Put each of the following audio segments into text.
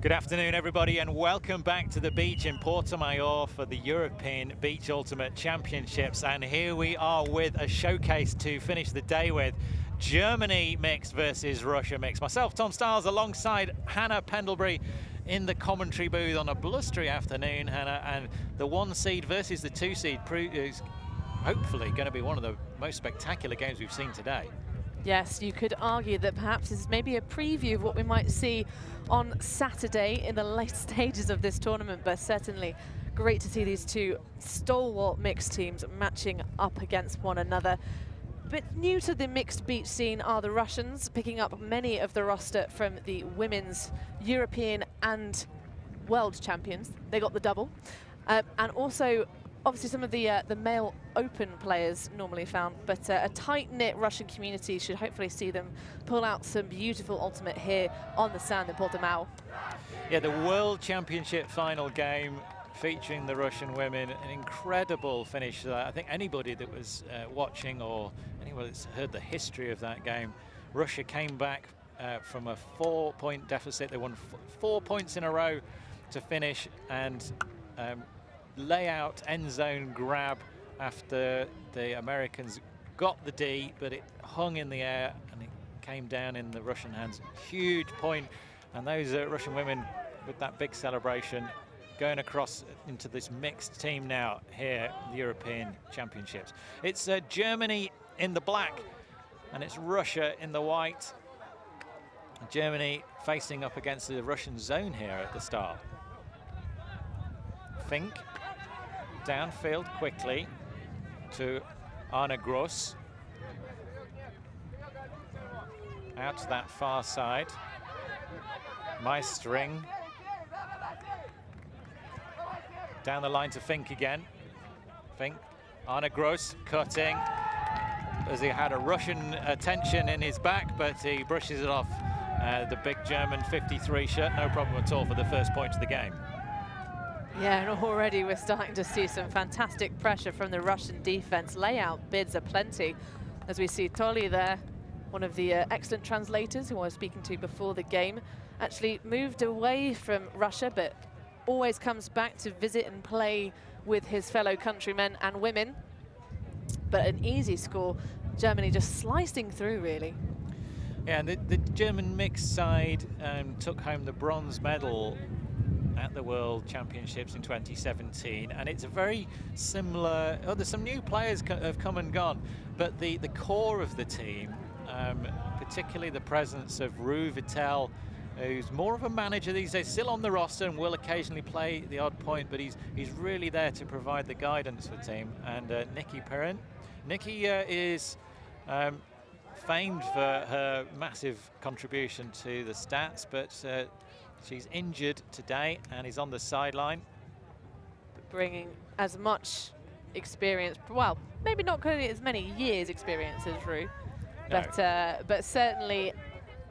Good afternoon, everybody, and welcome back to the beach in Portimao for the European Beach Ultimate Championships. And here we are with a showcase to finish the day with. Germany mixed versus Russia mixed. Myself, Tom Stiles, alongside Hannah Pendlebury in the commentary booth on a blustery afternoon, Hannah. And the 1 seed versus the 2 seed is hopefully going to be one of the most spectacular games we've seen today. Yes, you could argue that perhaps this is maybe a preview of what we might see on Saturday in the late stages of this tournament, but certainly great to see these two stalwart mixed teams matching up against one another. But new to the mixed beach scene are the Russians, picking up many of the roster from the women's European and world champions. They got the double. And also, obviously, some of the male open players normally found, but a tight-knit Russian community should hopefully see them pull out some beautiful ultimate here on the sand in Portimao. Yeah, the World Championship final game featuring the Russian women, an incredible finish. I think anybody that was watching or anyone that's heard the history of that game, Russia came back from a 4-point deficit. They won 4 points in a row to finish, and layout end zone grab after the Americans got the D, but it hung in the air and it came down in the Russian hands. Huge point, and those Russian women with that big celebration going across into this mixed team now here in the European Championships. It's Germany in the black and it's Russia in the white. Germany facing up against the Russian zone here at the start. Fink downfield quickly to Anna Gross. Out to that far side. Maestring. Down the line to Fink again. Fink, Anna Gross cutting as he had a Russian attention in his back, but he brushes it off. The big German 53 shirt, no problem at all for the first point of the game. Yeah, and already we're starting to see some fantastic pressure from the Russian defense. Layout bids are plenty, as we see Toli there, one of the excellent translators who I was speaking to before the game, actually moved away from Russia, but always comes back to visit and play with his fellow countrymen and women. But an easy score, Germany just slicing through, really. Yeah, and the German mixed side took home the bronze medal at the World Championships in 2017, and it's a very similar, there's some new players have come and gone, but the core of the team, particularly the presence of Rue Vittel, who's more of a manager these days, still on the roster and will occasionally play the odd point, but he's really there to provide the guidance for the team. And Nikki Perrin. Nikki is famed for her massive contribution to the stats, but she's injured today and is on the sideline. Bringing as much experience, well, maybe not quite as many years experience as Rue, no. But certainly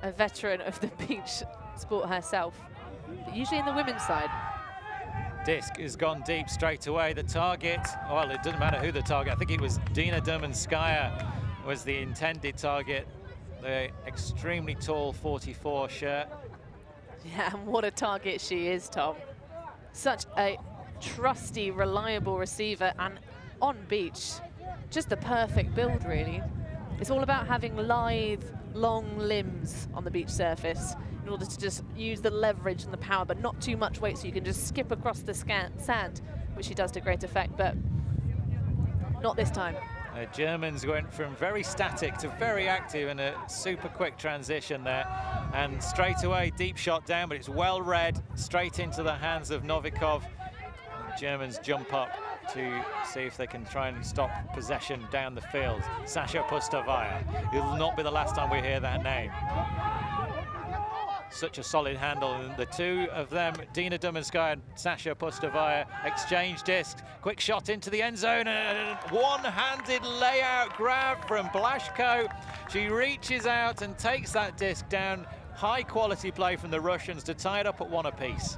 a veteran of the beach sport herself, but usually in the women's side. Disc has gone deep straight away. The target, well, it doesn't matter who the target. I think it was Dina Durmanskaya was the intended target. The extremely tall 44 shirt. Yeah, and what a target she is, Tom. Such a trusty, reliable receiver, and on beach, just the perfect build, really. It's all about having lithe, long limbs on the beach surface in order to just use the leverage and the power, but not too much weight, so you can just skip across the sand, which she does to great effect, but not this time. Germans went from very static to very active in a super quick transition there, and straight away deep shot down, but it's well read, straight into the hands of Novikov. Germans jump up to see if they can try and stop possession down the field. Sasha Pustavaya. It will not be the last time we hear that name. Such a solid handle, and the two of them, Dina Durmanskaya and Sasha Pustavaya, exchange discs. Quick shot into the end zone, and a one-handed layout grab from Blashko. She reaches out and takes that disc down. High quality play from the Russians to tie it up at 1 apiece.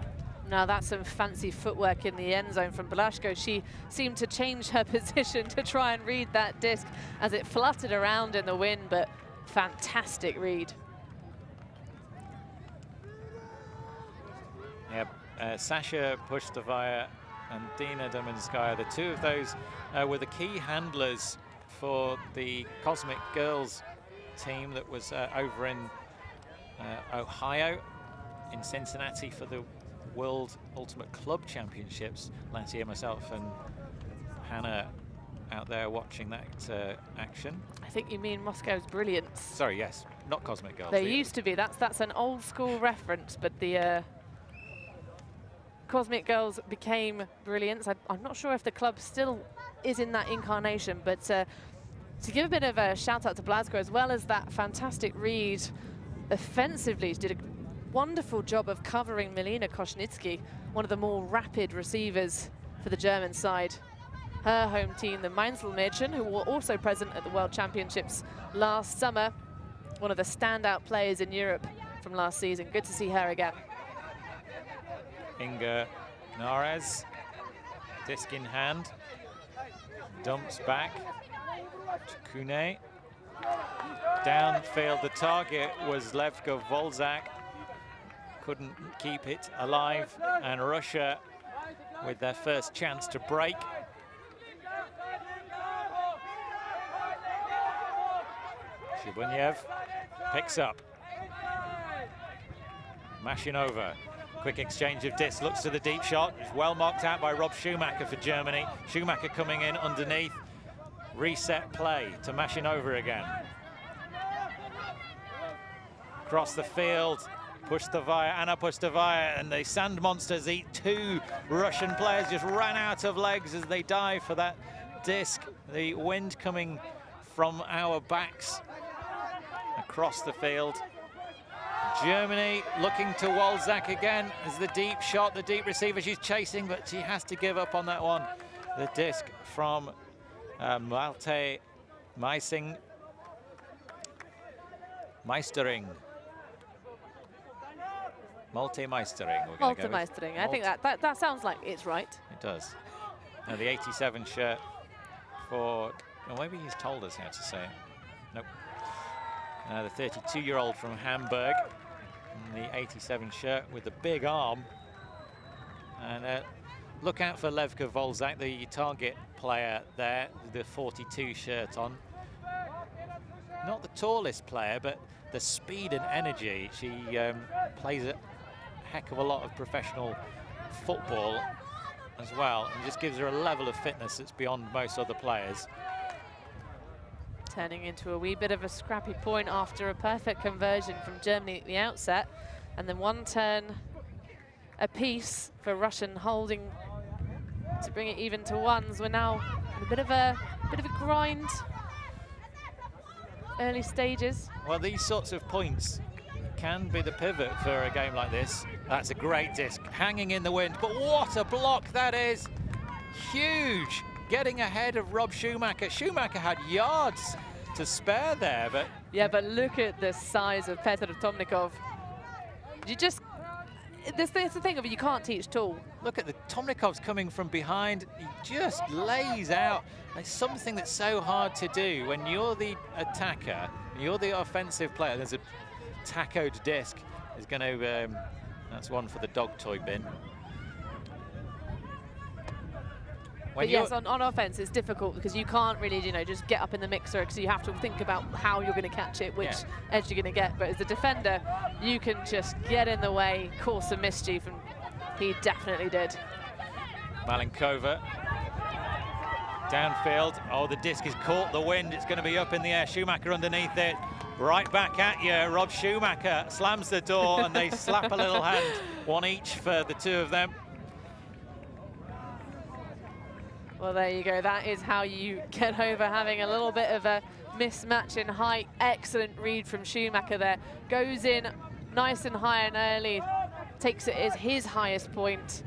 Now that's some fancy footwork in the end zone from Blashko. She seemed to change her position to try and read that disc as it fluttered around in the wind, but fantastic read. Sasha Pushtovaya and Dina Dominskaya. The two of those were the key handlers for the Cosmic Girls team that was over in Ohio, in Cincinnati for the World Ultimate Club Championships last year. Myself and Hannah out there watching that action. I think you mean Moscow's Brilliance. Sorry, yes, not Cosmic Girls. They used to be. That's an old school reference, but the Cosmic Girls became Brilliance. I'm not sure if the club still is in that incarnation, but to give a bit of a shout out to Blasco, as well as that fantastic read offensively, did a wonderful job of covering Milena Koshnitsky, one of the more rapid receivers for the German side. Her home team, the Mainzelmädchen, who were also present at the World Championships last summer, one of the standout players in Europe from last season. Good to see her again. Inga Nares, disc in hand, dumps back to Kune. Downfield, the target was Levka Volzak. Couldn't keep it alive, and Russia with their first chance to break. Shibuniev picks up. Mashinova, quick exchange of discs, looks to the deep shot. It's well marked out by Rob Schumacher for Germany. Schumacher coming in underneath. Reset play to Mashinova again. Across the field, Anna Pushtovaya, and the Sand Monsters eat two Russian players. Just ran out of legs as they dive for that disc. The wind coming from our backs across the field. Germany looking to Wolzak again as the deep shot, the deep receiver. She's chasing, but she has to give up on that one. The disc from Malte Meistering. Malte Meistering. Malte Meistering. I think that sounds like it's right. It does. Now the 87 shirt for, well, maybe he's told us how to say it. Nope. The 32-year-old from Hamburg, in the 87 shirt with the big arm. And look out for Levka Volzak, the target player there, the 42 shirt on. Not the tallest player, but the speed and energy. She plays a heck of a lot of professional football as well, and just gives her a level of fitness that's beyond most other players. Turning into a wee bit of a scrappy point after a perfect conversion from Germany at the outset, and then one turn apiece for Russian holding to bring it even to ones. We're now in a bit of a grind. Early stages. Well, these sorts of points can be the pivot for a game like this. That's a great disc, hanging in the wind, but what a block that is! Huge, getting ahead of Rob Schumacher. Schumacher had yards to spare there, but... Yeah, but look at the size of Petr Tomnikov. You just... That's the thing of it, you can't teach tall. Look at the Tomnikov's coming from behind. He just lays out. It's something that's so hard to do when you're the attacker, you're the offensive player. There's a tacoed disc. Is going to, that's one for the dog toy bin. But yes, on offense, it's difficult because you can't really, just get up in the mixer, because you have to think about how you're going to catch it, which edge you're going to get. But as a defender, you can just get in the way, cause some mischief, and he definitely did. Malenkova downfield. Oh, the disc is caught the wind. It's going to be up in the air. Schumacher underneath it. Right back at you. Rob Schumacher slams the door and they slap a little hand. One each for the two of them. Well, there you go. That is how you get over having a little bit of a mismatch in height. Excellent read from Schumacher there. Goes in nice and high and early. Takes it as his highest point.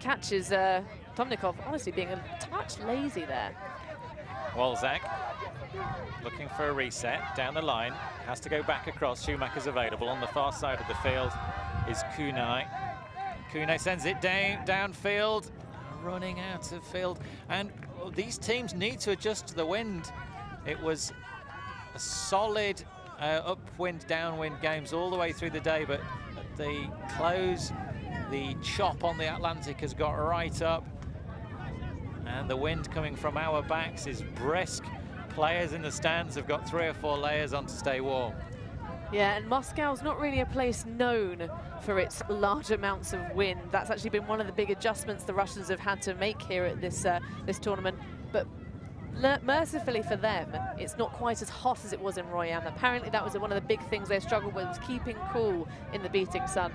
Catches Tomnikov honestly being a touch lazy there. Wolzak looking for a reset down the line. Has to go back across. Schumacher's available. On the far side of the field is Kunai. Kunai sends it downfield. Running out of field, and these teams need to adjust to the wind. It was a solid upwind, downwind games all the way through the day, but at the close the chop on the Atlantic has got right up. And the wind coming from our backs is brisk. Players in the stands have got 3 or 4 layers on to stay warm. Yeah, and Moscow's not really a place known for its large amounts of wind. That's actually been one of the big adjustments the Russians have had to make here at this this tournament. But mercifully for them, it's not quite as hot as it was in Royan. Apparently that was one of the big things they struggled with, was keeping cool in the beating sun.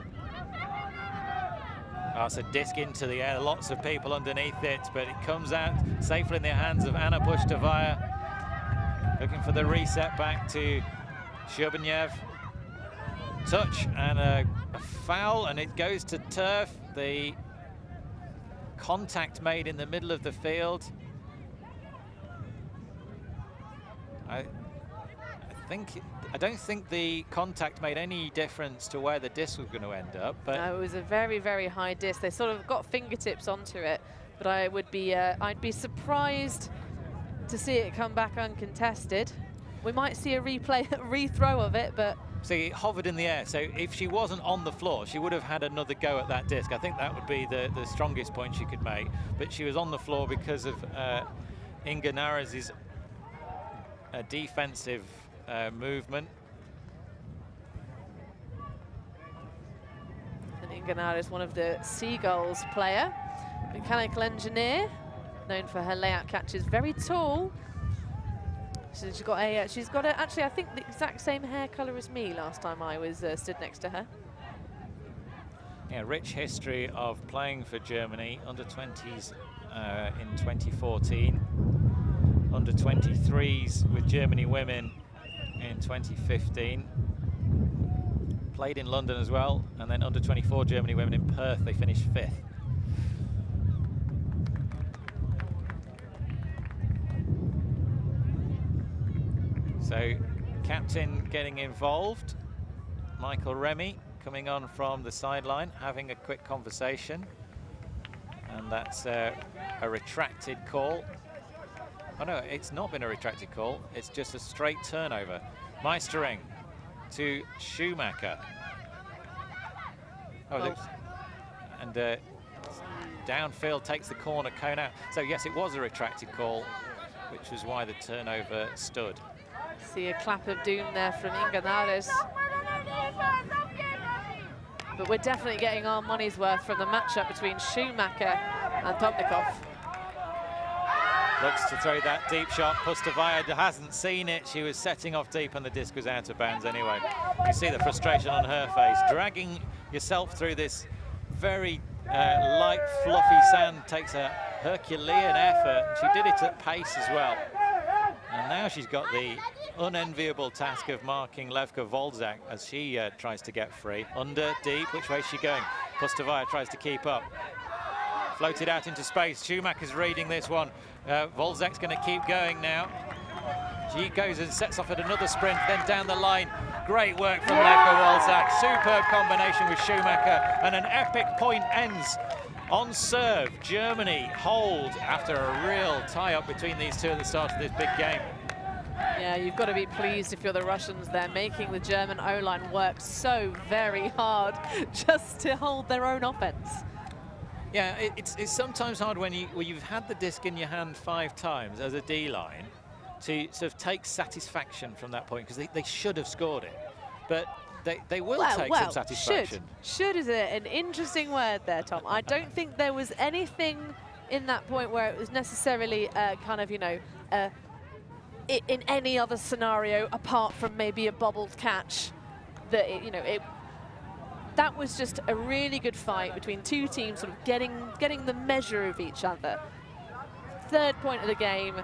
Oh, it's a disc into the air, lots of people underneath it, but it comes out safely in the hands of Anna Pushtovaya. Looking for the reset back to Shubanyev. Touch and a foul, and it goes to turf. The contact made in the middle of the field. I don't think the contact made any difference to where the disc was going to end up. But no, it was a very, very high disc. They sort of got fingertips onto it, but I'd be surprised to see it come back uncontested. We might see a replay, rethrow of it, but... See, it hovered in the air, so if she wasn't on the floor, she would have had another go at that disc. I think that would be the strongest point she could make. But she was on the floor because of Inga Naraz's defensive movement. And Inga Naraz is one of the Seagulls player, mechanical engineer, known for her layout catches, very tall. She's got actually, I think, the exact same hair color as me last time I was stood next to her. Yeah, rich history of playing for Germany, under-20s in 2014, under-23s with Germany women in 2015. Played in London as well, and then under-24 Germany women in Perth, they finished 5th. So, captain getting involved, Michael Remy coming on from the sideline, having a quick conversation, and that's a retracted call. Oh no, it's not been a retracted call, it's just a straight turnover. Meistering to Schumacher. And downfield takes the corner, cone out. So yes, it was a retracted call, which was why the turnover stood. See a clap of doom there from Inga Naraz. But we're definitely getting our money's worth from the matchup between Schumacher and Topnikov. Looks to throw that deep shot. Pushtovaya hasn't seen it. She was setting off deep and the disc was out of bounds anyway. You see the frustration on her face. Dragging yourself through this very light, fluffy sand takes a Herculean effort. She did it at pace as well. And now she's got the unenviable task of marking Levka Volzak as she tries to get free. Under, deep, which way is she going? Pushtovaya tries to keep up. Floated out into space. Schumacher's reading this one. Volzak's going to keep going now. She goes and sets off at another sprint, then down the line. Great work from Levka Volzak. Superb combination with Schumacher, and an epic point ends on serve. Germany hold after a real tie-up between these two at the start of this big game. Yeah, you've got to be pleased if you're the Russians. They're making the German O-line work so very hard just to hold their own offense. Yeah, it's sometimes hard when you've had the disc in your hand 5 times as a D-line to sort of take satisfaction from that point, because they should have scored it. But they will take some satisfaction. Should is an interesting word there, Tom. I don't think there was anything in that point where it was necessarily kind of, you know, in any other scenario apart from maybe a bobbled catch that, that was just a really good fight between two teams, sort of getting the measure of each other. Third point of the game.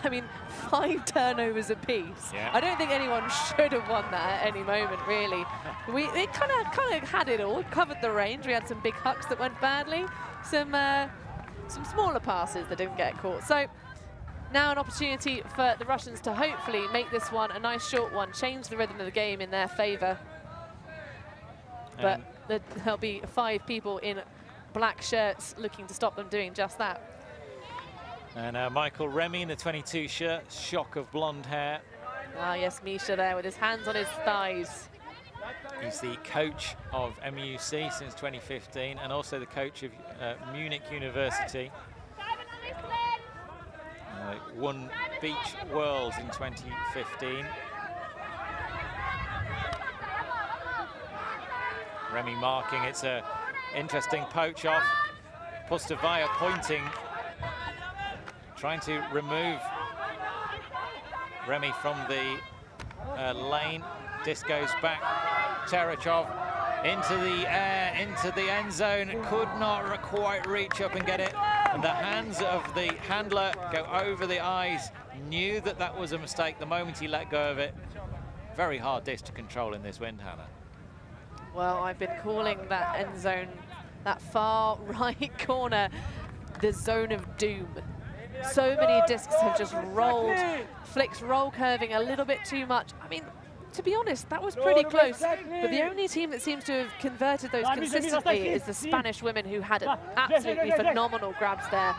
I mean, 5 turnovers apiece. Yeah. I don't think anyone should have won that at any moment, really. We kind of had it all, covered the range. We had some big hucks that went badly, some smaller passes that didn't get caught. So now an opportunity for the Russians to hopefully make this one a nice short one, change the rhythm of the game in their favour. But there'll be 5 people in black shirts looking to stop them doing just that. And Michael Remy in the 22 shirt, shock of blonde hair. Ah, yes, Misha there with his hands on his thighs. He's the coach of MUC since 2015 and also the coach of Munich University. Won Beach Worlds in 2015. Remy marking, it's a interesting poach off. Pustavaya pointing, trying to remove Remy from the lane. Disc goes back, Terechov into the air, into the end zone, could not quite reach up and get it. And the hands of the handler go over the eyes, knew that that was a mistake the moment he let go of it. Very hard disc to control in this wind, Hannah. Well, I've been calling that end zone, that far right corner, the zone of doom. So many discs have just rolled, flicks roll curving a little bit too much. I mean, to be honest, that was pretty close, but the only team that seems to have converted those consistently is the Spanish women, who had absolutely phenomenal grabs there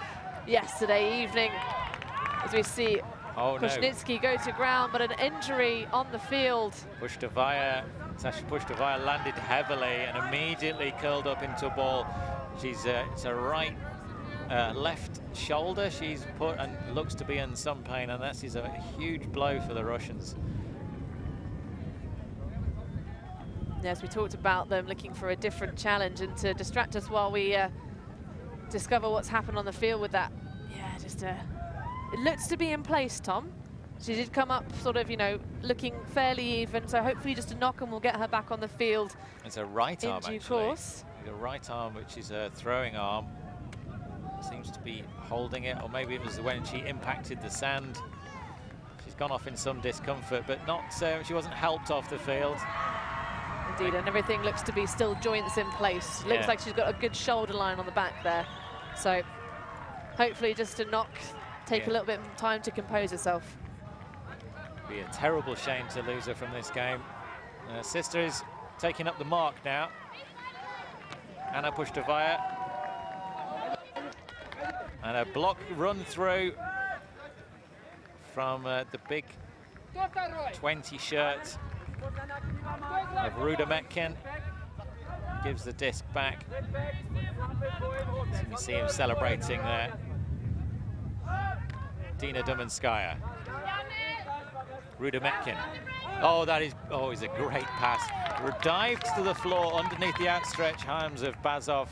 yesterday evening. As we see Kushnitsky go to ground, but an injury on the field. Pustavaya, Sasha Pustavaya landed heavily and immediately curled up into a ball. She's it's a right left shoulder she's put and looks to be in some pain, and that is a huge blow for the Russians. Yes, we talked about them looking for a different challenge, and to distract us while we discover what's happened on the field with that. Yeah, just it looks to be in place, Tom. She did come up sort of, you know, looking fairly even, so hopefully just a knock and we'll get her back on the field. It's a right arm, in due actually. course. The right arm, which is a throwing arm, seems to be holding it, or maybe it was when she impacted the sand. She's gone off in some discomfort, but not she wasn't helped off the field. Indeed, and everything looks to be still joints in place. Looks like she's got a good shoulder line on the back there. So hopefully just a knock, take a little bit of time to compose herself. Be a terrible shame to lose her from this game. Sister is taking up the mark now. Anna Pustavaya. And a block run through from the big 20 shirt of Ruda Metkin. Gives the disc back. So you see him celebrating there. Dina Dumanskaya. Ruda Metkin. Oh, that is, is a great pass. Dived to the floor underneath the outstretched arms of Bazov.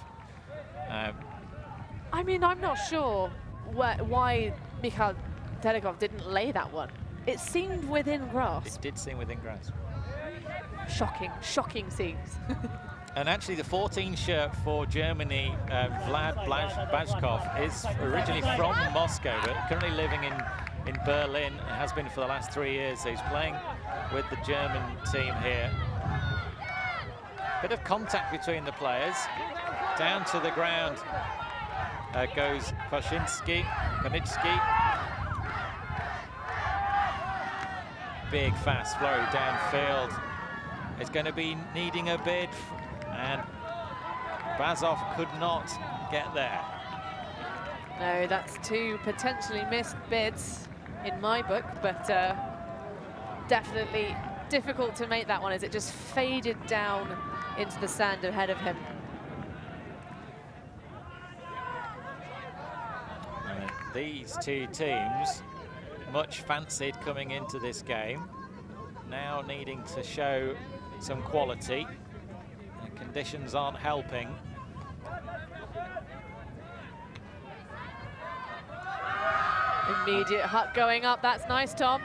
I mean, I'm not sure why Mikhail Terechov didn't lay that one. It seemed within grasp. It did seem within grasp. Shocking, shocking scenes. And actually the 14 shirt for Germany, Vlad Bajkov, is originally from Moscow, but currently living in Berlin. It has been for the last 3 years, so he's playing with the German team here. Bit of contact between the players. Down to the ground goes Konitsky. Big fast flow downfield. It's going to be needing a bid, and Bazov could not get there. No, that's 2 potentially missed bids in my book, but definitely difficult to make that one as it just faded down into the sand ahead of him. These 2 teams, much fancied coming into this game, now needing to show some quality. The conditions aren't helping. Immediate hut going up, that's nice, Tom.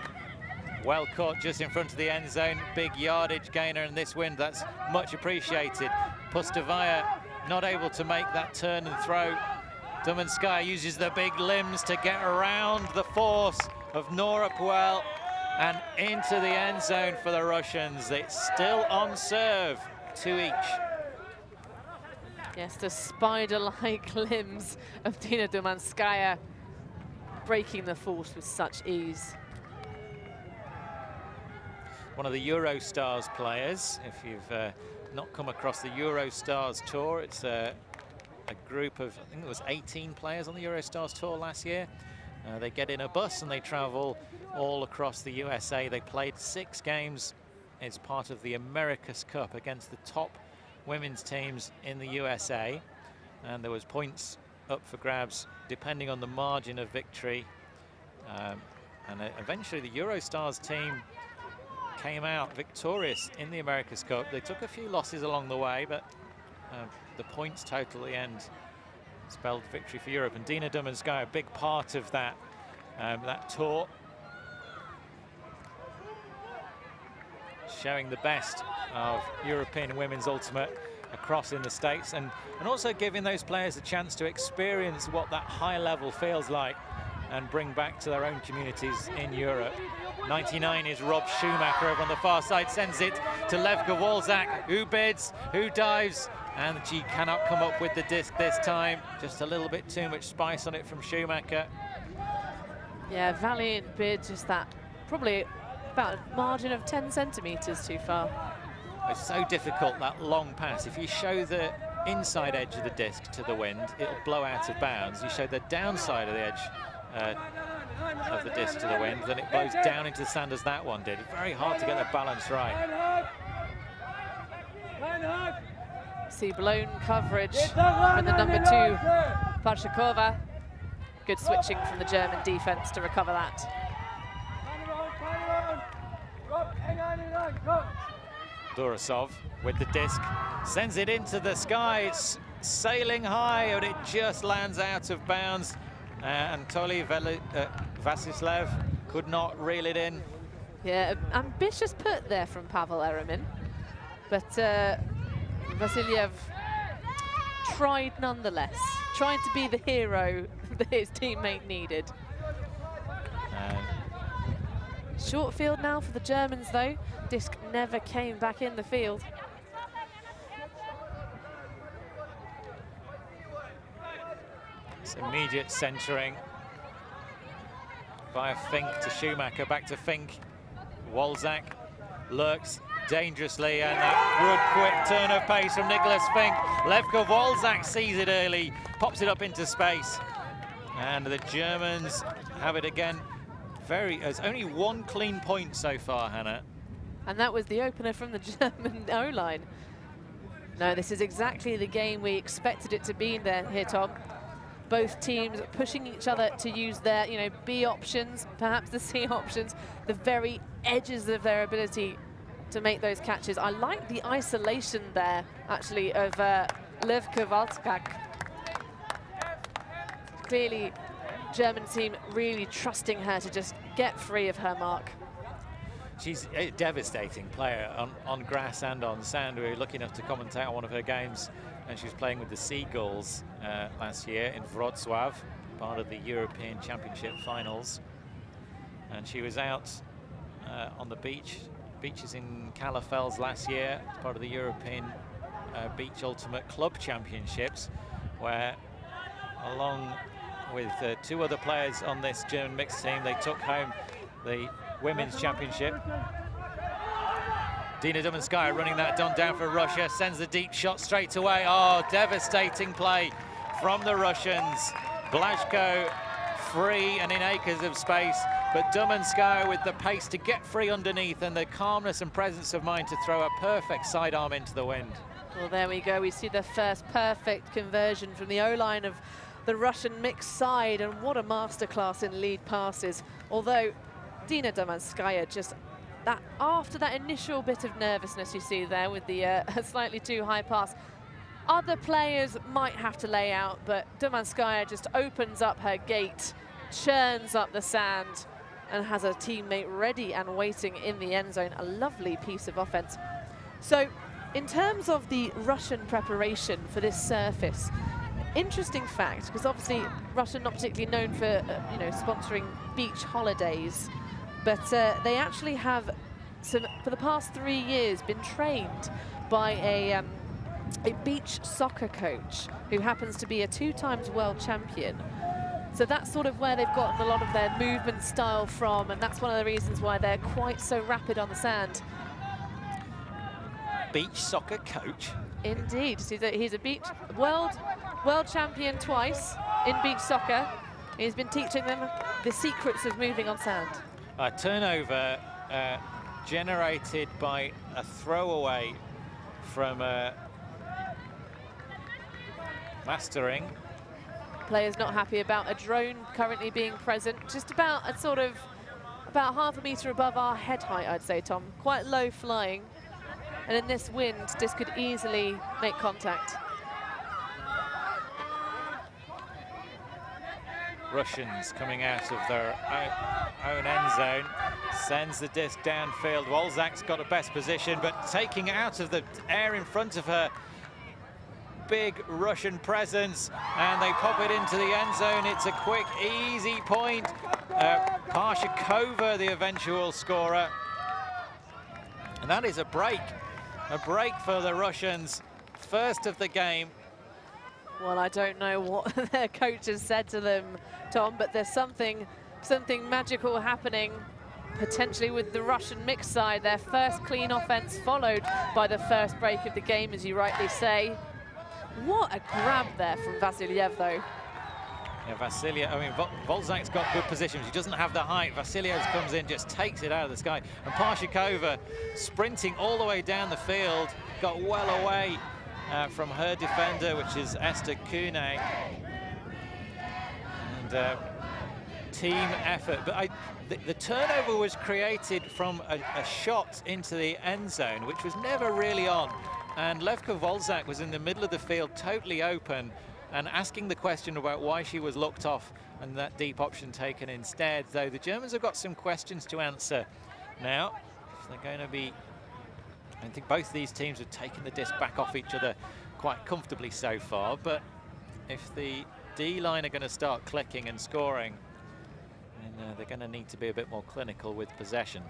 Well caught just in front of the end zone. Big yardage gainer in this wind, that's much appreciated. Pustavaya not able to make that turn and throw. Dumanskaya uses the big limbs to get around the force of Nora Puel and into the end zone for the Russians. It's still on serve, 2 each. Yes, the spider-like limbs of Dina Dumanskaya breaking the force with such ease. One of the Eurostars players, if you've not come across the Eurostars tour, it's a group of, I think it was 18 players on the Eurostars tour last year. They get in a bus and they travel all across the USA. They played 6 games It's part of the America's Cup against the top women's teams in the USA. And there was points up for grabs depending on the margin of victory. And eventually the Eurostars team came out victorious in the America's Cup. They took a few losses along the way, but the points total at the end spelled victory for Europe. And Dina Dumanskaya, a big part of that, that tour. Showing the best of European women's ultimate across in the States, and also giving those players a chance to experience what that high level feels like and bring back to their own communities in Europe. 99 is Rob Schumacher over on the far side, sends it to Levka Wolzak, who bids, who dives, and she cannot come up with the disc this time. Just a little bit too much spice on it from Schumacher. Yeah, valiant bid, just that probably about a margin of 10 centimetres too far. It's so difficult, that long pass. If you show the inside edge of the disc to the wind, it'll blow out of bounds. You show the downside of the edge of the disc to the wind, then it blows down into the sand as that one did. Very hard to get the balance right. See blown coverage from the number 2, Parshakova. Good switching from the German defense to recover that. Durasov with the disc, sends it into the sky. It's sailing high, but it just lands out of bounds. Anatoly Vasilev could not reel it in. Yeah, ambitious put there from Pavel Eremin, but Vasilyev tried nonetheless, tried to be the hero that his teammate needed. Short field now for the Germans, though. Disc never came back in the field. It's immediate centering via Fink to Schumacher, back to Fink. Wolzak lurks dangerously, and that good quick turn of pace from Nicholas Fink. Levka Wolzak sees it early, pops it up into space, and the Germans have it again. There's only one clean point so far, Hannah. And that was the opener from the German O-line. No, this is exactly the game we expected it to be there here, Tom. Both teams pushing each other to use their, B options, perhaps the C options, the very edges of their ability to make those catches. I like the isolation there, actually, of Levka Wolzak. Clearly, German team really trusting her to just get free of her mark. She's a devastating player on grass and on sand. We were lucky enough to commentate on one of her games, and she was playing with the Seagulls last year in Wrocław, part of the European Championship finals. And she was out on the beaches in Kalafels last year, as part of the European Beach Ultimate Club Championships, where along with 2 other players on this German mixed team, they took home the Women's Championship. Dina Dumanskaya running that down for Russia, sends the deep shot straight away. Oh, devastating play from the Russians. Blazhko free and in acres of space, but Dumanskaya with the pace to get free underneath and the calmness and presence of mind to throw a perfect sidearm into the wind. Well, there we go. We see the first perfect conversion from the O-line of the Russian mixed side, and what a masterclass in lead passes. Although Dina Dumanskaya just after that initial bit of nervousness you see there with the slightly too high pass, other players might have to lay out, but Dumanskaya just opens up her gate, churns up the sand, and has a teammate ready and waiting in the end zone. A lovely piece of offense. So in terms of the Russian preparation for this surface, interesting fact, because obviously Russia not particularly known for sponsoring beach holidays, but they actually have for the past 3 years been trained by a beach soccer coach who happens to be a 2-time world champion. So that's sort of where they've gotten a lot of their movement style from, and that's one of the reasons why they're quite so rapid on the sand. Beach soccer coach? Indeed. He's a beach world champion twice in beach soccer. He's been teaching them the secrets of moving on sand. Turnover generated by a throwaway from Mastering. Players not happy about a drone currently being present, just about a sort of about half a metre above our head height, I'd say, Tom. Quite low flying. And in this wind, this could easily make contact. Russians coming out of their own end zone, sends the disc downfield. Wolzak's got a best position, but taking it out of the air in front of her. Big Russian presence, and they pop it into the end zone. It's a quick, easy point. Parshakova, the eventual scorer. And that is a break for the Russians. First of the game. Well, I don't know what their coach has said to them, Tom, but there's something magical happening, potentially with the Russian mixed side. Their first clean offense followed by the first break of the game, as you rightly say. What a grab there from Vasilyev, though. Yeah, Vasilyev, I mean, Wolzak's got good position. She doesn't have the height. Vasilyev comes in, just takes it out of the sky. And Parshakova, sprinting all the way down the field, got well away from her defender, which is Esther Kune. And team effort. But the turnover was created from a shot into the end zone, which was never really on. And Levka Wolzak was in the middle of the field, totally open, and asking the question about why she was looked off and that deep option taken instead. Though the Germans have got some questions to answer now. If they're going to be, I think both these teams have taken the disc back off each other quite comfortably so far. But if the D-line are going to start clicking and scoring, then they're going to need to be a bit more clinical with possession.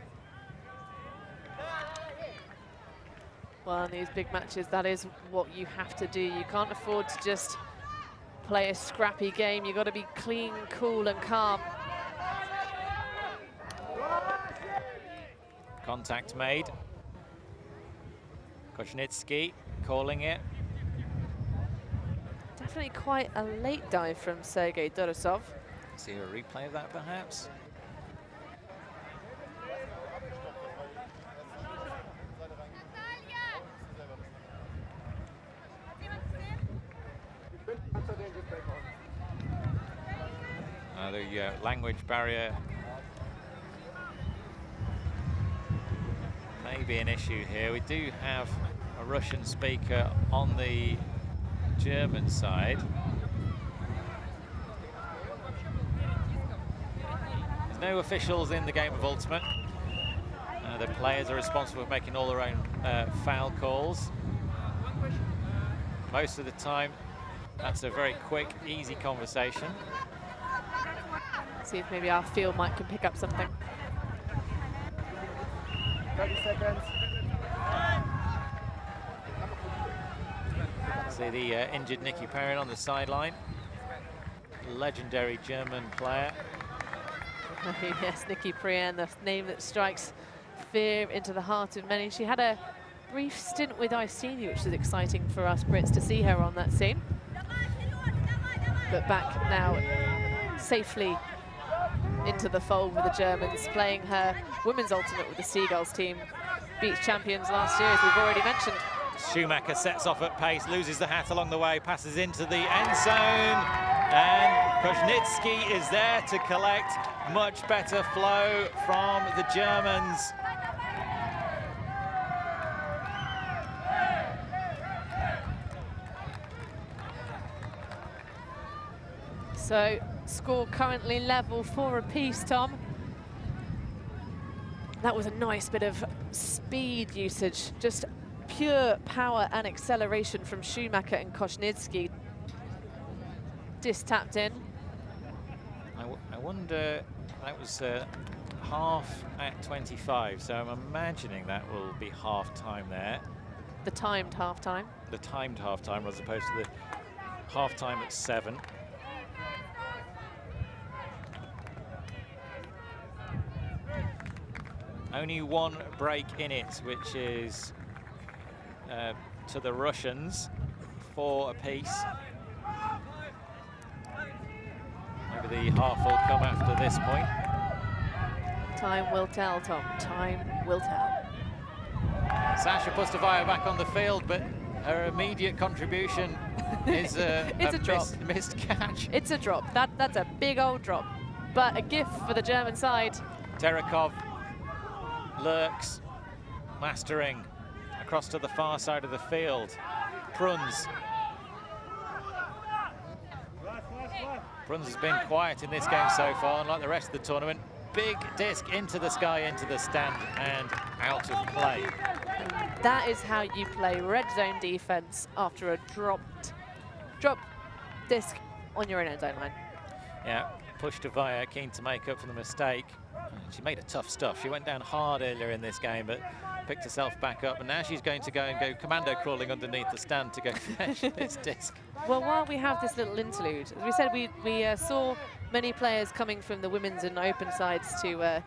Well, in these big matches, that is what you have to do. You can't afford to just play a scrappy game. You've got to be clean, cool, and calm. Contact made. Koshnitsky calling it. Definitely quite a late dive from Sergei Dorosov. See a replay of that, perhaps? The language barrier may be an issue here. We do have a Russian speaker on the German side. There's no officials in the game of Ultimate. The players are responsible for making all their own foul calls. Most of the time, that's a very quick, easy conversation. See if maybe our field mic can pick up something. 30 seconds. See the injured Nikki Perrin on the sideline. Legendary German player. Yes, Nikki Perrin, the name that strikes fear into the heart of many. She had a brief stint with Iceni, which was exciting for us Brits to see her on that scene. But back now, safely into the fold with the Germans, playing her women's ultimate with the Seagulls team. Beat champions last year, as we've already mentioned. Schumacher sets off at pace, loses the hat along the way, passes into the end zone, and Koshnitsky is there to collect. Much better flow from the Germans. So, score currently level 4 apiece, Tom. That was a nice bit of speed usage, just pure power and acceleration from Schumacher and Koshnitsky. Disc tapped in. I wonder, that was half at 25, so I'm imagining that will be half time there. The timed half time. The timed half time as opposed to the half time at 7. Only one break in it, which is to the Russians, 4 apiece. Maybe the half will come after this point. Time will tell, Tom. Time will tell. Sasha Pustovaya back on the field, but her immediate contribution is a drop. Missed catch. It's a drop. That's a big old drop, but a gift for the German side. Terekov lurks, mastering across to the far side of the field. Bruns has been quiet in this game so far, unlike the rest of the tournament. Big disc into the sky, into the stand, and out of play. And that is how you play red zone defense after a drop disc on your own end zone line. Yeah, Pustovaya keen to make up for the mistake. She made it tough stuff. She went down hard earlier in this game, but picked herself back up, and now she's going to go commando crawling underneath the stand to go fetch this disc. Well, while we have this little interlude, as we said, we saw many players coming from the women's and open sides to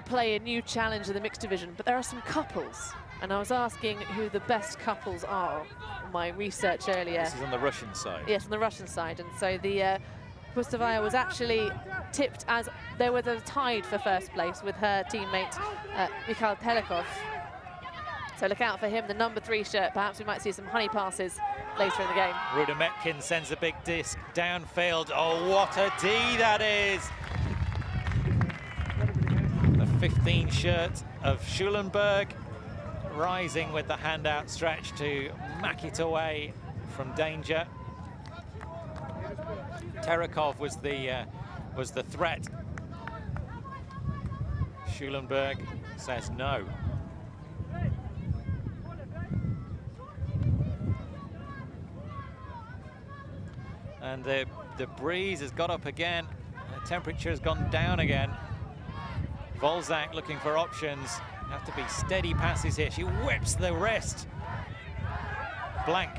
play a new challenge in the mixed division, but there are some couples, and I was asking who the best couples are in my research earlier. This is on the Russian side. Yes, on the Russian side, and so the Pustovaya was actually tipped as they were tied for first place with her teammate Mikhail Pelikov. So look out for him, the number 3 shirt. Perhaps we might see some honey passes later in the game. Rudametkin sends a big disc downfield. Oh, what a D that is! The 15 shirt of Schulenberg rising with the hand outstretched to mack it away from danger. Terekov was the threat. Schulenberg says no. And the breeze has got up again. The temperature has gone down again. Volzak looking for options. Have to be steady passes here. She whips the wrist. Blank.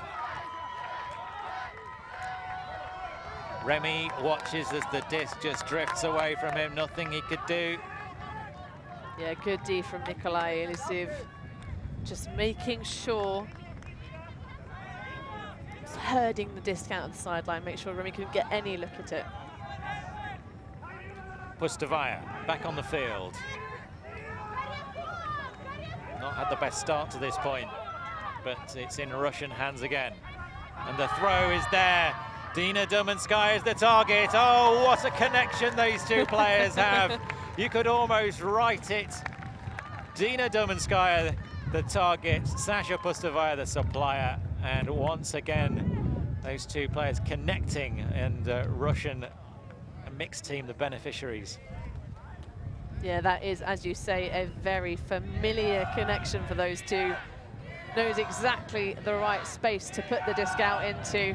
Remy watches as the disc just drifts away from him. Nothing he could do. Yeah, good D from Nikolai Elisiv. Just making sure, just herding the disc out of the sideline, make sure Remy couldn't get any look at it. Pustovaya back on the field. Not had the best start to this point, but it's in Russian hands again. And the throw is there. Dina Dumanskaya is the target. Oh, what a connection these two players have. You could almost write it. Dina Dumanskaya, the target. Sasha Pustovaya, the supplier. And once again, those two players connecting, and Russian mixed team, the beneficiaries. Yeah, that is, as you say, a very familiar connection for those two. Knows exactly the right space to put the disc out into.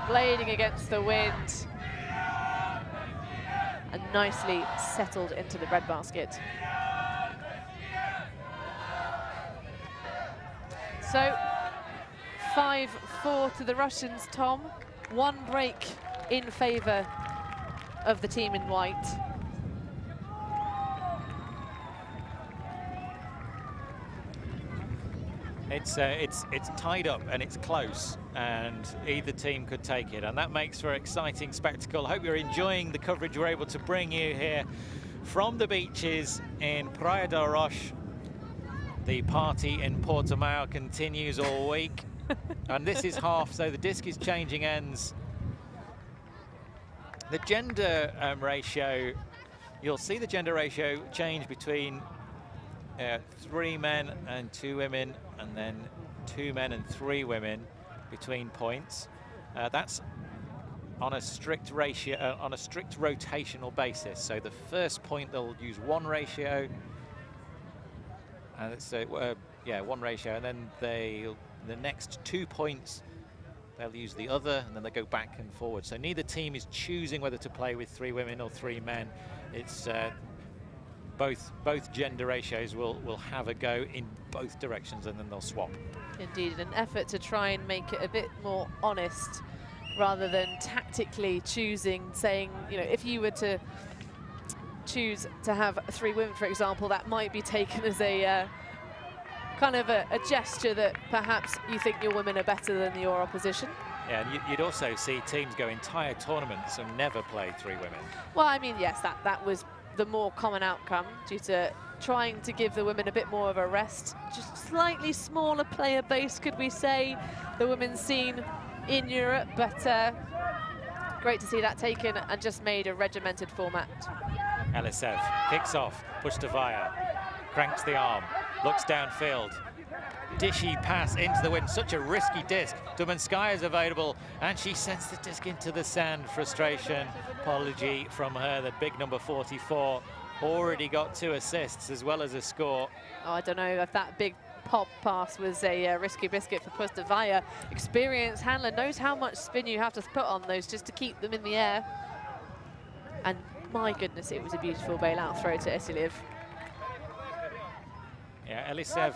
Blading against the wind. And nicely settled into the red basket. So, 5-4 to the Russians, Tom. 1 break in favor of the team in white. It's tied up and it's close, and either team could take it, and that makes for an exciting spectacle. I hope you're enjoying the coverage we're able to bring you here from the beaches in Praia da Rocha. The party in Portimao continues all week, and this is half, so the disc is changing ends. The gender ratio, you'll see the gender ratio change between 3 men and 2 women, and then 2 men and 3 women between points. That's on a strict ratio, on a strict rotational basis. So the first point they'll use 1 ratio, and it's 1 ratio, and then the next 2 points they'll use the other, and then they go back and forward. So neither team is choosing whether to play with 3 women or 3 men. It's both gender ratios will have a go in both directions, and then they'll swap. Indeed, an effort to try and make it a bit more honest rather than tactically choosing, saying, you know, if you were to choose to have 3 women, for example, that might be taken as a kind of a gesture that perhaps you think your women are better than your opposition. Yeah, and you'd also see teams go entire tournaments and never play 3 women. Well, I mean, yes, that was the more common outcome due to trying to give the women a bit more of a rest. Just slightly smaller player base, could we say, the women's scene in Europe, but great to see that taken and just made a regimented format. Elisev kicks off, Pustovaia cranks the arm, looks downfield. Dishy pass into the wind, such a risky disc. Dumanskaya is available, and she sends the disc into the sand. Frustration, apology from her, the big number 44. Already got 2 assists as well as a score. Oh, I don't know if that big pop pass was a risky biscuit for Pustovaia. Experienced handler, knows how much spin you have to put on those just to keep them in the air. And my goodness, it was a beautiful bailout throw to Isiliev. Yeah, Elisev,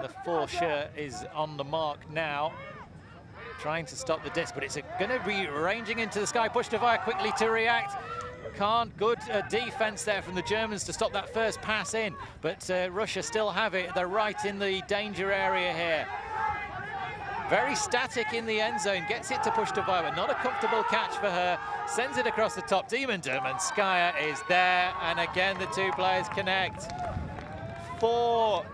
the 4 shirt, is on the mark now, trying to stop the disc, but it's going to be ranging into the sky. Pustovaia quickly to react. Can't. Good defense there from the Germans to stop that first pass in, but Russia still have it. They're right in the danger area here. Very static in the end zone, gets it to Pustovaia, but not a comfortable catch for her. Sends it across the top. Dumanskaya is there, and again the 2 players connect. 4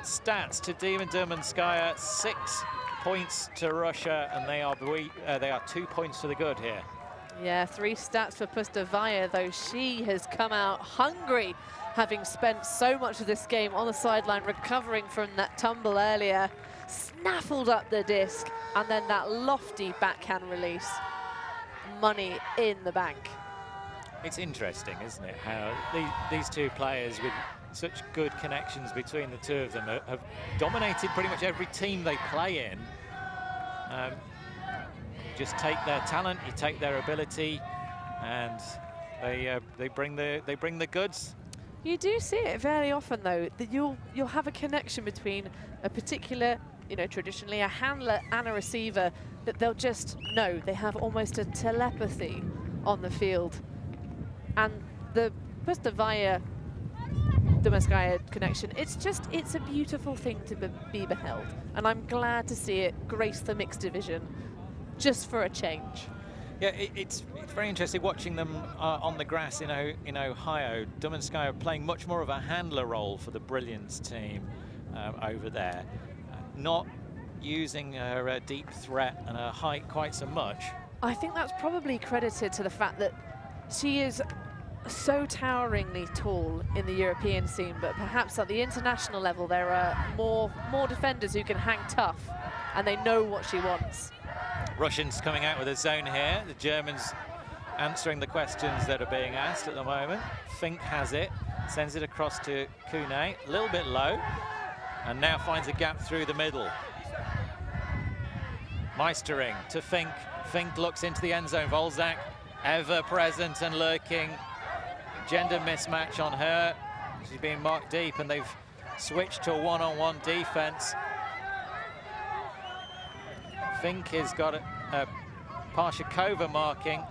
stats to Dumanskaya, 6 points to Russia, and they are 2 points to the good here. Yeah, 3 stats for Pustovaia, though she has come out hungry, having spent so much of this game on the sideline recovering from that tumble earlier. Snaffled up the disc, and then that lofty backhand release. Money in the bank. It's interesting, isn't it, how these 2 players with such good connections between the 2 of them have dominated pretty much every team they play in. Just take their talent, you take their ability, and they bring the goods. You do see it very often, though, that you'll have a connection between a particular, traditionally a handler and a receiver, that they'll just know. They have almost a telepathy on the field. And the Pustovaia Dumanskaya connection, it's a beautiful thing to be beheld. And I'm glad to see it grace the mixed division, just for a change. Yeah, it's very interesting watching them on the grass in Ohio. Dumanskaya playing much more of a handler role for the Brilliance team over there. Not using her deep threat and her height quite so much. I think that's probably credited to the fact that she is so toweringly tall in the European scene, but perhaps at the international level there are more defenders who can hang tough, and they know what she wants. Russians coming out with a zone here. The Germans answering the questions that are being asked at the moment. Fink has it, sends it across to Kune, a little bit low, and now finds a gap through the middle. Meistering to Fink. Fink looks into the end zone. Wolzak ever present and lurking. Gender mismatch on her. She's being marked deep, and they've switched to a one-on-one defense. Fink has got Parshakova marking.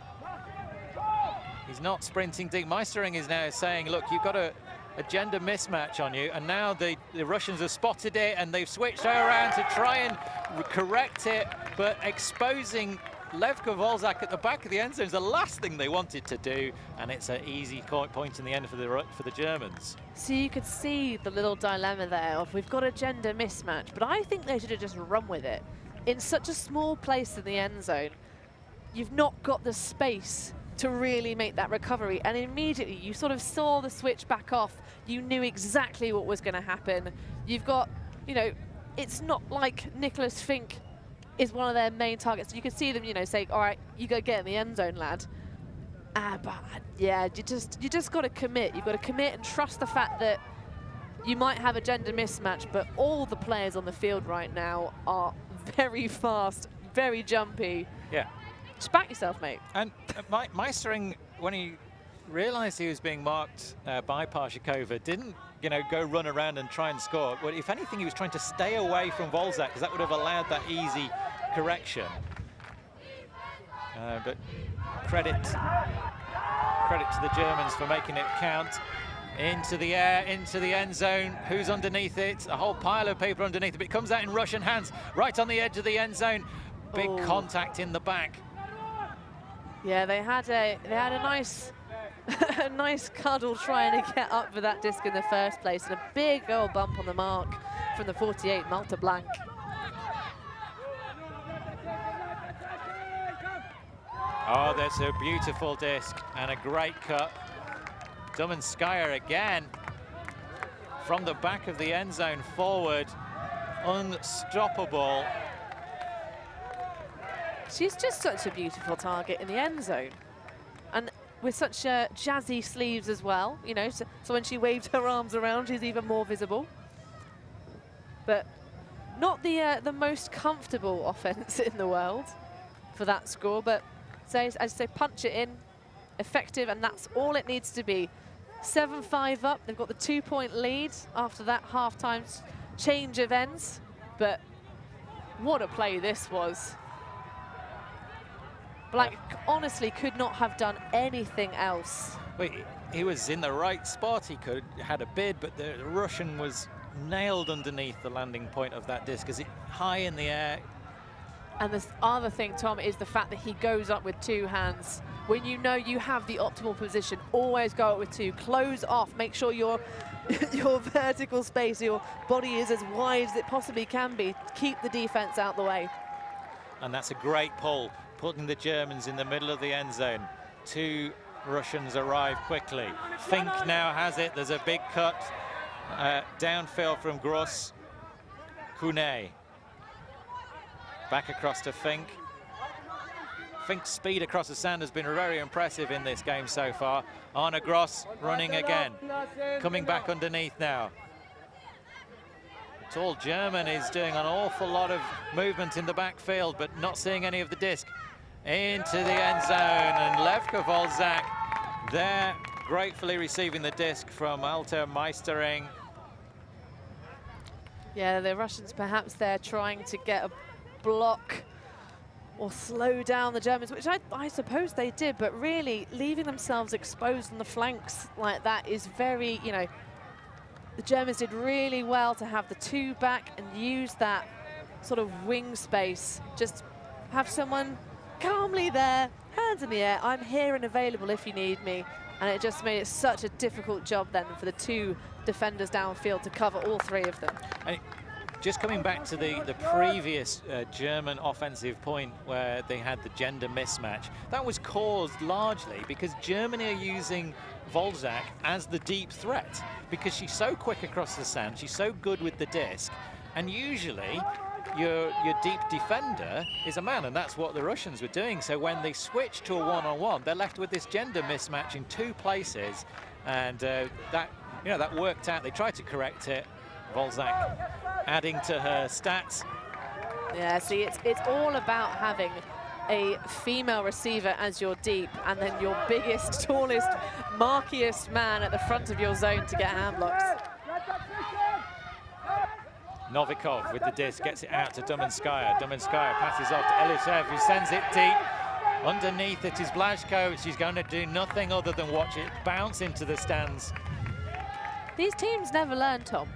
He's not sprinting deep. Meistering is now saying, look, you've got a gender mismatch on you, and now the Russians have spotted it, and they've switched her around to try and correct it, but exposing Levka Wolzak at the back of the end zone is the last thing they wanted to do, and it's an easy point in the end for the Germans. So you could see the little dilemma there of, we've got a gender mismatch, but I think they should have just run with it. In such a small place in the end zone, you've not got the space to really make that recovery, and immediately you sort of saw the switch back off. You knew exactly what was going to happen. You've got, it's not like Nicholas Fink is one of their main targets. You could see them, say, all right, you go get in the end zone, lad. But yeah, you just got to commit. You've got to commit and trust the fact that you might have a gender mismatch, but all the players on the field right now are very fast, very jumpy. Yeah. Just back yourself, mate. And Meistering, when he realized he was being marked by Parshakova, didn't go run around and try and score. Well, if anything, he was trying to stay away from Wolzak, because that would have allowed that easy correction. But credit to the Germans for making it count. Into the air, into the end zone. Who's underneath it? A whole pile of people underneath it. But it comes out in Russian hands, right on the edge of the end zone. Big contact in the back. Yeah, they had a nice a nice cuddle trying to get up for that disc in the first place, and a big old bump on the mark from the 48 Malta Blanc. Oh, that's a beautiful disc and a great cut. Dominskaya again from the back of the end zone forward, unstoppable. She's just such a beautiful target in the end zone, and with such jazzy sleeves as well, you know, so when she waves her arms around, she's even more visible. But not the most comfortable offense in the world for that score, but so as I say, punch it in, effective, and that's all it needs to be. 7-5 up, they've got the 2-point lead after that half-time change of ends, but what a play this was. Blanc honestly could not have done anything else. Wait, he was in the right spot, he could had a bid, but the Russian was nailed underneath the landing point of that disc as it high in the air. And the other thing, Tom, is the fact that he goes up with two hands. When you know you have the optimal position, always go up with two. Close off, make sure your vertical space, your body is as wide as it possibly can be. Keep the defense out the way. And that's a great pull, putting the Germans in the middle of the end zone. Two Russians arrive quickly. Fink now has it. There's a big cut downfield from Gross. Kune back across to Fink. Fink's speed across the sand has been very impressive in this game so far. Arne Gross running again, coming back underneath now. The tall German is doing an awful lot of movement in the backfield, but not seeing any of the disc. Into the end zone, and Levka Volzak there gratefully receiving the disc from Alta Meistering. Yeah, the Russians perhaps they're trying to get a block or slow down the Germans, which I suppose they did, but really leaving themselves exposed on the flanks like that is very, you know, the Germans did really well to have the two back and use that sort of wing space. Just have someone calmly there, hands in the air, I'm here and available if you need me. And it just made it such a difficult job then for the two defenders downfield to cover all three of them. And just coming back to the previous German offensive point where they had the gender mismatch, that was caused largely because Germany are using Volzak as the deep threat because she's so quick across the sand, she's so good with the disc, and usually your deep defender is a man, and that's what the Russians were doing. So when they switched to a one-on-one, they're left with this gender mismatch in two places, and that worked out. They tried to correct it. Volzak adding to her stats. Yeah, see, it's all about having a female receiver as your deep, and then your biggest, tallest, markiest man at the front of your zone to get hand blocks. Novikov with the disc, gets it out to Dominskaya. Dominskaya passes off to Elisev, who sends it deep. Underneath it is Blazko. She's going to do nothing other than watch it bounce into the stands. These teams never learn, Tom.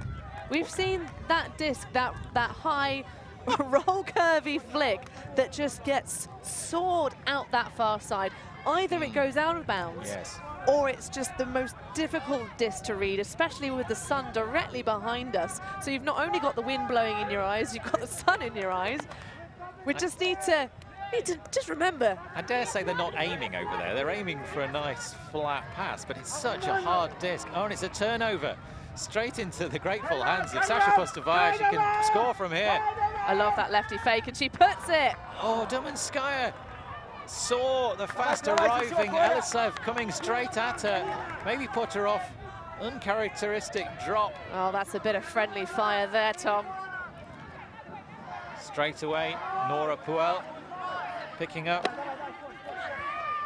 We've seen that disc, that high roll curvy flick that just gets soared out that far side. Either it goes out of bounds, yes, or it's just the most difficult disc to read, especially with the sun directly behind us. So you've not only got the wind blowing in your eyes, you've got the sun in your eyes. We just need to just remember. I dare say they're not aiming over there. They're aiming for a nice flat pass, but it's such a hard disc. Oh, and it's a turnover. Straight into the grateful hands of Sasha Postovaya. She can score from here. I love that lefty fake, and she puts it. Oh, Dominskaya saw the fast arriving Elisev coming straight at her. Maybe put her off. Uncharacteristic drop. Oh, that's a bit of friendly fire there, Tom. Straight away, Nora Puel picking up.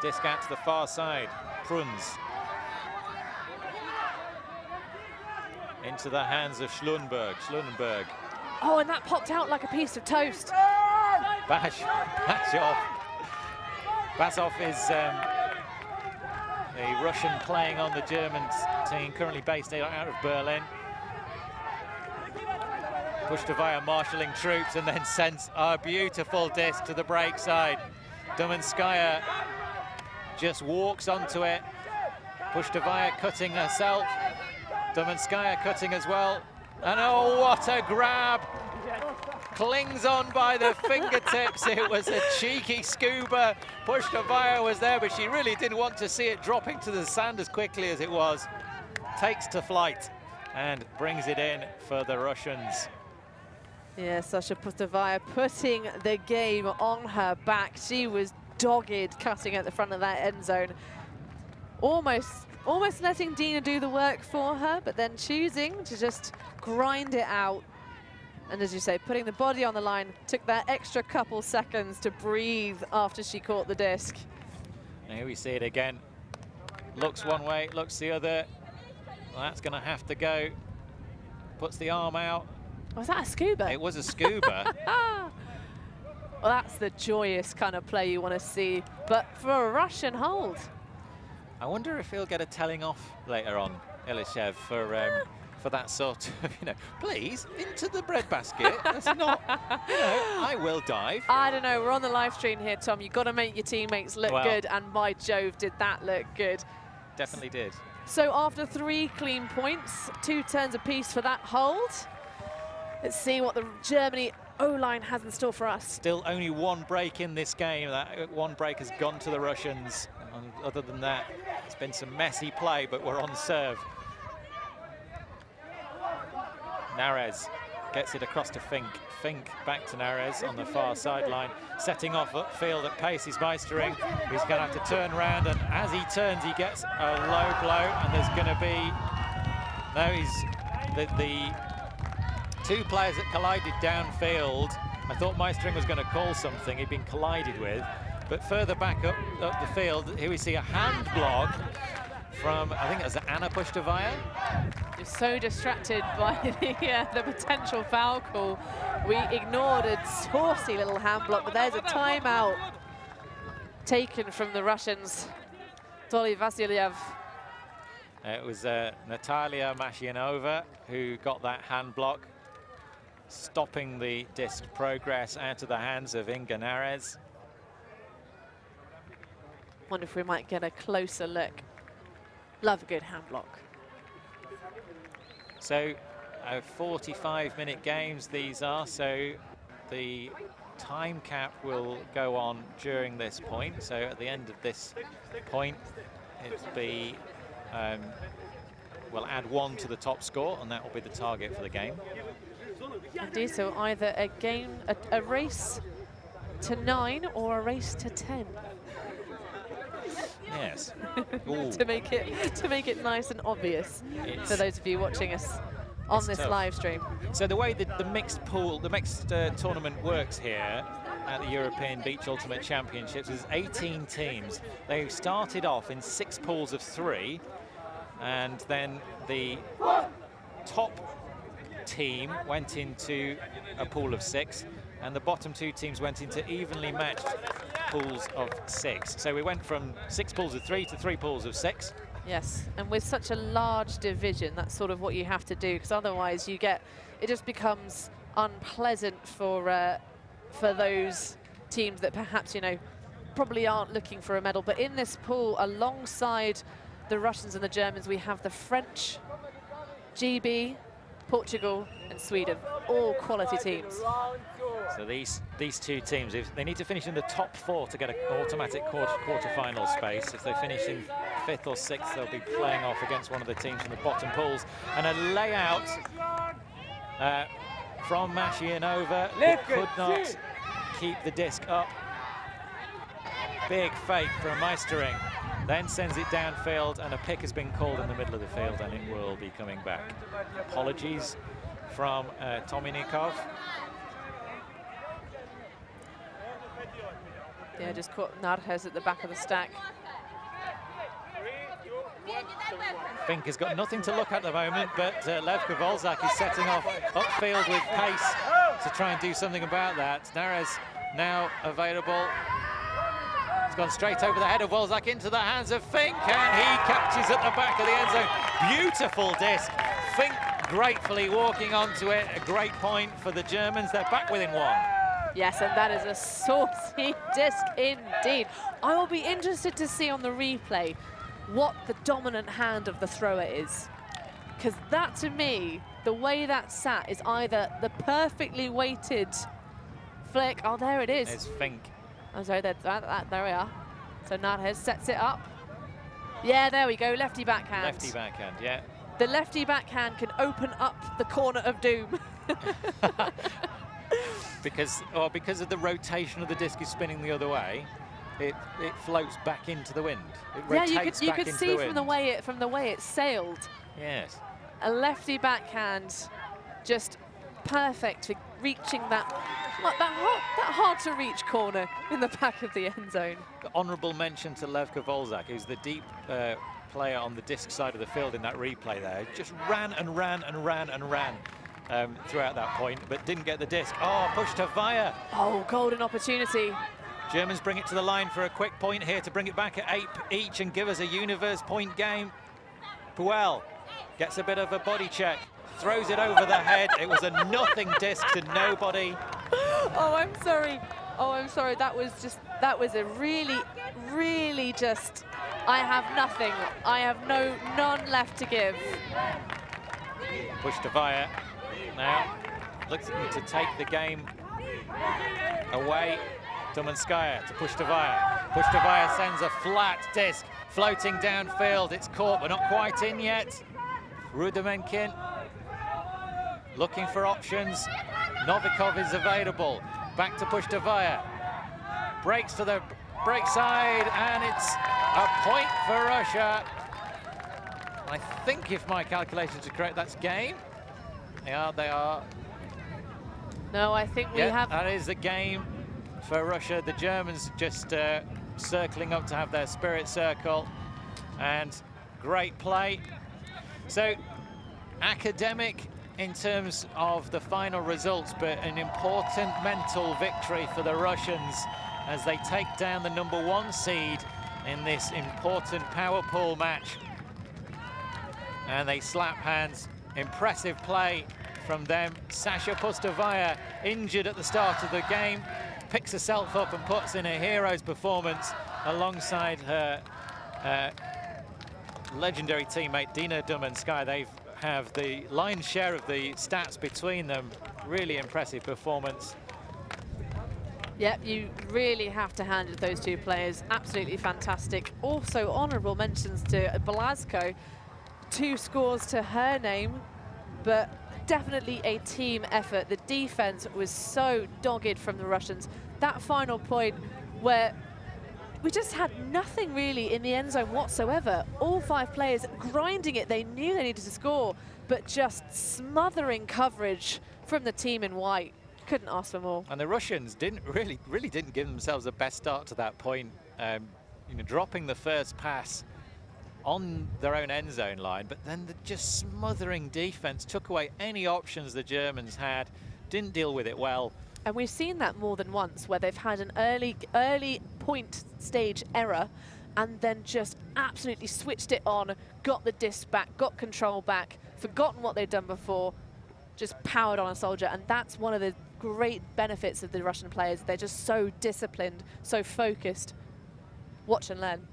Disc out to the far side. Pruns. Into the hands of Schlunberg. Oh, and that popped out like a piece of toast. Basov. Basov is a Russian playing on the German team, currently based out of Berlin. Postovaya marshalling troops and then sends a beautiful disc to the break side. Dominskaya just walks onto it. Pushtovaya cutting herself. Domanskaya cutting as well. And oh, what a grab! Clings on by the fingertips. It was a cheeky scuba. Pushtovaya was there, but she really didn't want to see it dropping to the sand as quickly as it was. Takes to flight and brings it in for the Russians. Yeah, Sasha Pushtovaya putting the game on her back. She was dogged cutting at the front of that end zone. Almost letting Dina do the work for her, but then choosing to just grind it out. And as you say, putting the body on the line, took that extra couple seconds to breathe after she caught the disc. And here we see it again. Looks one way, looks the other. Well, that's going to have to go. Puts the arm out. Was that a scuba? It was a scuba. Well, that's the joyous kind of play you want to see, but for a Russian hold. I wonder if he'll get a telling off later on, Ilishev, for that sort of, please, into the breadbasket. That's not, I will dive. I don't know, we're on the live stream here, Tom. You've got to make your teammates look good, and my Jove, did that look good. Definitely did. So after 3 clean points, 2 turns apiece for that hold. Let's see what the Germany O-line has in store for us. Still only 1 break in this game. That 1 break has gone to the Russians. And other than that, it's been some messy play, but we're on serve. Nares gets it across to Fink. Fink back to Nares on the far sideline, setting off upfield at pace. He's meistering. He's going to have to turn around, and as he turns, he gets a low blow, and there's going to be... No, the 2 players that collided downfield. I thought Meistering was going to call something. He'd been collided with. But further back up the field, here we see a hand block from, I think it was Anna Pushtovaya. You're so distracted by the potential foul call. We ignored a saucy little hand block, but there's a timeout taken from the Russians. Dolly Vasilyev. It was Natalia Mashianova who got that hand block, stopping the disc progress out of the hands of Inga Nares. Wonder if we might get a closer look. Love a good hand block. So 45-minute games these are, so the time cap will go on during this point. So at the end of this point, it'll be, we'll add 1 to the top score, and that will be the target for the game. Indeed, so either a race to 9 or a race to 10. Yes. to make it nice and obvious for those of you watching us on this live stream. So the way that the mixed tournament works here at the European Beach Ultimate Championships is 18 teams. They started off in 6 pools of 3, and then the top team went into a pool of 6, and the bottom 2 teams went into evenly matched pools of 6. So we went from 6 pools of 3 to 3 pools of 6. Yes, and with such a large division, that's sort of what you have to do, because otherwise it just becomes unpleasant for those teams that perhaps, probably aren't looking for a medal. But in this pool, alongside the Russians and the Germans, we have the French, GB, Portugal and Sweden, all quality teams. So these 2 teams, if they need to finish in the top 4 to get an automatic quarter-final space. If they finish in 5th or 6th, they'll be playing off against one of the teams from the bottom pools. And a layout from Mashianova, who could not keep the disc up. Big fake from Meistering, then sends it downfield, and a pick has been called in the middle of the field, and it will be coming back. Apologies from Tominikov. Yeah, just caught Narhes at the back of the stack. Fink has got nothing to look at the moment, but Levka Volzak is setting off upfield with pace to try and do something about that. Nares now available. It's gone straight over the head of Volzak into the hands of Fink, and he catches at the back of the end zone. Beautiful disc. Fink gratefully walking onto it. A great point for the Germans. They're back within 1. Yes, and that is a saucy disc indeed. I will be interested to see on the replay what the dominant hand of the thrower is. Because that, to me, the way that sat is either the perfectly weighted flick. Oh, there it is. It's Fink. I'm sorry, there we are. So Narhes sets it up. Yeah, there we go, lefty backhand. Lefty backhand, yeah. The lefty backhand can open up the corner of doom. because of the rotation of the disc is spinning the other way, it floats back into the wind. It rotates you could see from the way it sailed. Yes. A lefty backhand, just perfect for reaching that hard to reach corner in the back of the end zone. Honourable mention to Levka Volzak, who's the deep player on the disc side of the field in that replay there. Just ran and ran and ran and ran throughout that point, but didn't get the disc. Oh, push to Via. Oh, golden opportunity. Germans bring it to the line for a quick point here to bring it back at 8 each and give us a universe point game. Puel gets a bit of a body check, throws it over the head. It was a nothing disc to nobody. Oh, I'm sorry. Oh, I'm sorry. That was a really just, I have nothing. I have none left to give. Push to Via. Now, looking to take the game away. Domanskaya to push to Via. Push to Via sends a flat disc floating downfield. It's caught, but not quite in yet. Rudimenkin looking for options. Novikov is available. Back to push to Via. Breaks to the break side, and it's a point for Russia. I think if my calculations are correct, that's game. They are. No, I think we have. That is the game for Russia. The Germans just circling up to have their spirit circle, and great play. So academic in terms of the final results, but an important mental victory for the Russians as they take down the #1 seed in this important power pool match. And they slap hands. Impressive play from them. Sasha Pustovaya, injured at the start of the game, picks herself up and puts in a hero's performance alongside her legendary teammate Dina Dumanskaya. They have the lion's share of the stats between them. Really impressive performance. Yep, you really have to hand it those two players. Absolutely fantastic. Also, honourable mentions to Belasco. 2 scores to her name, but definitely a team effort. The defense was so dogged from the Russians. That final point where we just had nothing really in the end zone whatsoever. All 5 players grinding it. They knew they needed to score, but just smothering coverage from the team in white. Couldn't ask for more. And the Russians really didn't give themselves the best start to that point. You know, dropping the first pass on their own end zone line, but then the just smothering defense took away any options the Germans had, didn't deal with it well. And we've seen that more than once, where they've had an early point stage error and then just absolutely switched it on, got the disc back, got control back, forgotten what they'd done before, just powered on a soldier. And that's one of the great benefits of the Russian players. They're just so disciplined, so focused. Watch and learn.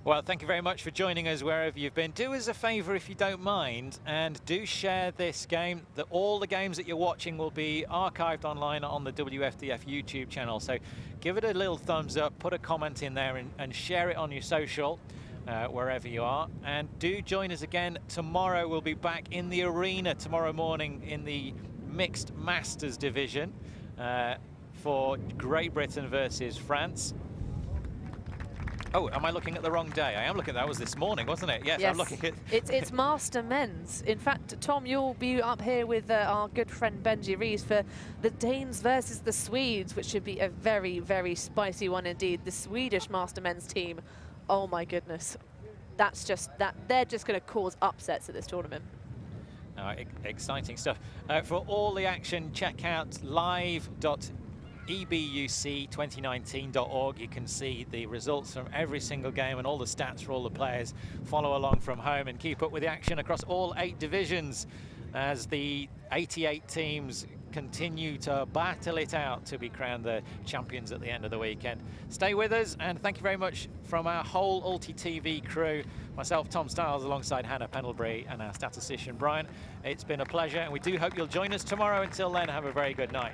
Well, thank you very much for joining us wherever you've been. Do us a favour if you don't mind, and do share this game. All the games that you're watching will be archived online on the WFDF YouTube channel. So give it a little thumbs up, put a comment in there, and share it on your social, wherever you are. And do join us again tomorrow. We'll be back in the arena tomorrow morning in the Mixed Masters division for Great Britain versus France. Oh, am I looking at the wrong day? I am looking. That was this morning, wasn't it? Yes, I'm looking at. It's Master Men's. In fact, Tom, you'll be up here with our good friend Benji Rees for the Danes versus the Swedes, which should be a very, very spicy one indeed. The Swedish Master Men's team. Oh my goodness, that's just that. They're just going to cause upsets at this tournament. Exciting stuff. For all the action, check out live.ebuc2019.org. You can see the results from every single game and all the stats for all the players. Follow along from home and keep up with the action across all 8 divisions as the 88 teams continue to battle it out to be crowned the champions at the end of the weekend. Stay with us, and thank you very much from our whole Ulti TV crew, myself, Tom Stiles, alongside Hannah Pendlebury and our statistician Brian. It's been a pleasure, and we do hope you'll join us tomorrow. Until then, have a very good night.